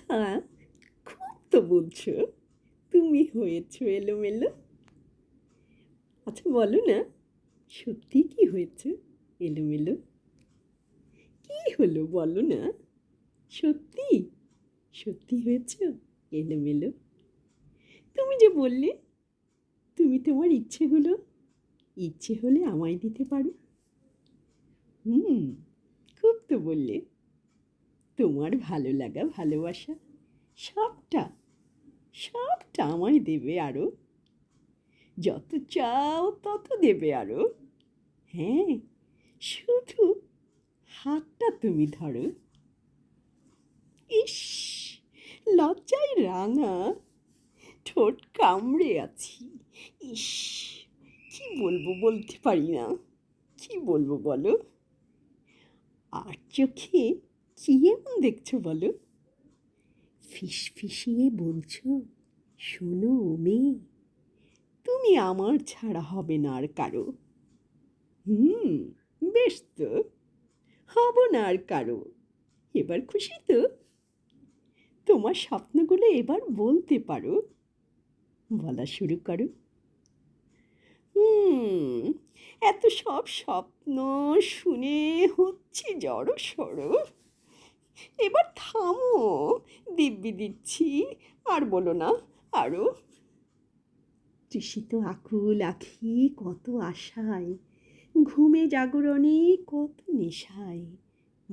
আহা! খুব তো বলছো। তুমি হয়েছো এলোমেলো। আচ্ছা বলো না, সত্যিই কি হয়েছে এলোমেলো? কি হলো বলো না? সত্যি? সত্যি হয়েছো এলোমেলো? তুমি যে বললে, তুমি তোমার ইচ্ছেগুলো ইচ্ছে হলে আমায় দিতে পারো। হুম, খুব তো বললে। তোমার ভালো লাগা, ভালোবাসা সবটা, সবটা আমায় দেবে আরো। যত চাও তত দেবে আরো। হ্যাঁ, শুধু হাতটা তুমি ধরো। ইস! লজ্জায় রাঙা, ঠোঁট কামড়ে আছি। ইস! কি বলবো বলতে পারি না। কি বলবো বলো? আর চোখে কি এমন দেখছো বলো? ফিসফিসিয়ে বলছো, শোনো মেয়ে, তুমি আমার ছাড়া হবে না আর কারো। হুম, বেশ তো, হব না আর কারো। এবার খুশি তো? তোমার স্বপ্নগুলো এবার বলতে পারো। বলা শুরু করো। হুম, এত সব স্বপ্ন শুনে হচ্ছে জড়সড়। এবার থামো, দিব্যি দিচ্ছি। আর বলো না, আরো। তৃষিত আকুল আঁখি কত আশায়, ঘুমে জাগরণে কত নেশায়,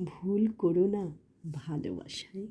ভুল করো না ভালোবাসায়।